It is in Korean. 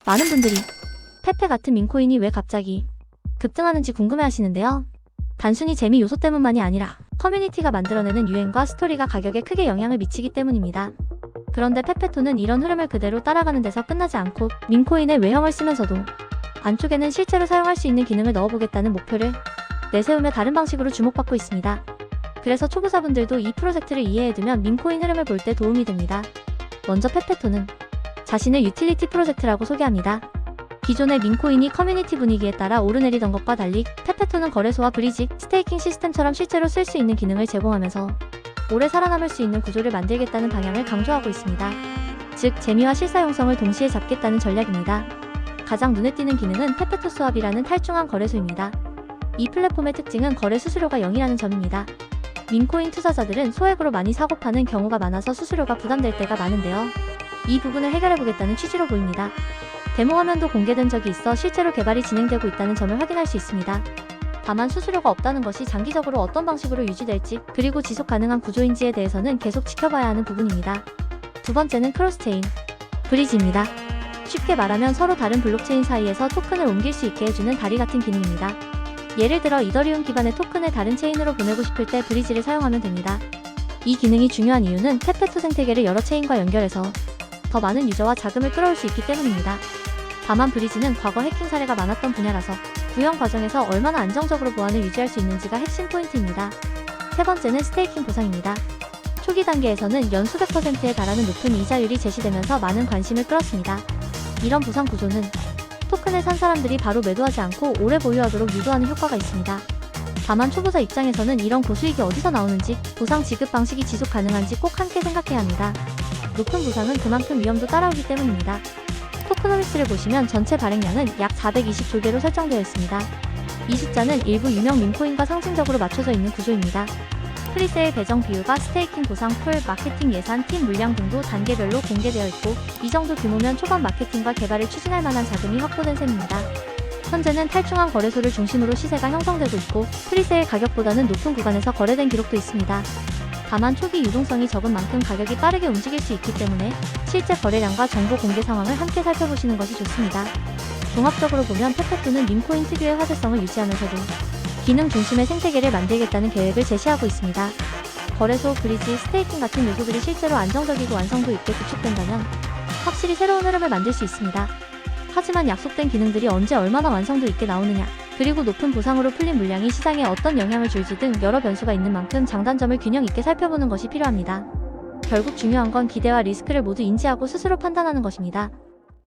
많은 분들이 페페 같은 민코인이 왜 갑자기 급등하는지 궁금해하시는데요. 단순히 재미 요소 때문만이 아니라 커뮤니티가 만들어내는 유행과 스토리가 가격에 크게 영향을 미치기 때문입니다. 그런데 페페토는 이런 흐름을 그대로 따라가는 데서 끝나지 않고 민코인의 외형을 쓰면서도 안쪽에는 실제로 사용할 수 있는 기능을 넣어보겠다는 목표를 내세우며 다른 방식으로 주목받고 있습니다. 그래서 초보자분들도 이 프로젝트를 이해해두면 민코인 흐름을 볼 때 도움이 됩니다. 먼저 페페토는 자신을 유틸리티 프로젝트라고 소개합니다. 기존의 민코인이 커뮤니티 분위기에 따라 오르내리던 것과 달리 페페토는 거래소와 브리지, 스테이킹 시스템처럼 실제로 쓸 수 있는 기능을 제공하면서 오래 살아남을 수 있는 구조를 만들겠다는 방향을 강조하고 있습니다. 즉, 재미와 실사용성을 동시에 잡겠다는 전략입니다. 가장 눈에 띄는 기능은 페페토 스왑이라는 탈중앙 거래소입니다. 이 플랫폼의 특징은 거래 수수료가 0이라는 점입니다. 민코인 투자자들은 소액으로 많이 사고 파는 경우가 많아서 수수료가 부담될 때가 많은데요. 이 부분을 해결해보겠다는 취지로 보입니다. 데모 화면도 공개된 적이 있어 실제로 개발이 진행되고 있다는 점을 확인할 수 있습니다. 다만 수수료가 없다는 것이 장기적으로 어떤 방식으로 유지될지 그리고 지속 가능한 구조인지에 대해서는 계속 지켜봐야 하는 부분입니다. 두 번째는 크로스체인 브리지입니다. 쉽게 말하면 서로 다른 블록체인 사이에서 토큰을 옮길 수 있게 해주는 다리 같은 기능입니다. 예를 들어 이더리움 기반의 토큰을 다른 체인으로 보내고 싶을 때 브리지를 사용하면 됩니다. 이 기능이 중요한 이유는 페페토 생태계를 여러 체인과 연결해서 더 많은 유저와 자금을 끌어올 수 있기 때문입니다. 다만 브리지는 과거 해킹 사례가 많았던 분야라서 구형 과정에서 얼마나 안정적으로 보안을 유지할 수 있는지가 핵심 포인트입니다. 세 번째는 스테이킹 보상입니다. 초기 단계에서는 연 수백 %에 달하는 높은 이자율이 제시되면서 많은 관심을 끌었습니다. 이런 보상 구조는 토큰을 산 사람들이 바로 매도하지 않고 오래 보유하도록 유도하는 효과가 있습니다. 다만 초보자 입장에서는 이런 고수익이 어디서 나오는지, 보상 지급 방식이 지속 가능한지 꼭 함께 생각해야 합니다. 높은 보상은 그만큼 위험도 따라오기 때문입니다. 토크노미스를 보시면 전체 발행량은 약 420조개로 설정되어 있습니다. 이 숫자는 일부 유명 민코인과 상징적으로 맞춰져 있는 구조입니다. 프리세일 배정 비율과 스테이킹 보상 풀, 마케팅 예산, 팀 물량 등도 단계별로 공개되어 있고 이 정도 규모면 초반 마케팅과 개발을 추진할 만한 자금이 확보된 셈입니다. 현재는 탈중앙 거래소를 중심으로 시세가 형성되고 있고 프리세일 가격보다는 높은 구간에서 거래된 기록도 있습니다. 다만 초기 유동성이 적은 만큼 가격이 빠르게 움직일 수 있기 때문에 실제 거래량과 정보 공개 상황을 함께 살펴보시는 것이 좋습니다. 종합적으로 보면 페페토는 민코인 특유의 화제성을 유지하면서도 기능 중심의 생태계를 만들겠다는 계획을 제시하고 있습니다. 거래소, 브리지, 스테이킹 같은 요소들이 실제로 안정적이고 완성도 있게 구축된다면 확실히 새로운 흐름을 만들 수 있습니다. 하지만 약속된 기능들이 언제 얼마나 완성도 있게 나오느냐, 그리고 높은 보상으로 풀린 물량이 시장에 어떤 영향을 줄지 등 여러 변수가 있는 만큼 장단점을 균형 있게 살펴보는 것이 필요합니다. 결국 중요한 건 기대와 리스크를 모두 인지하고 스스로 판단하는 것입니다.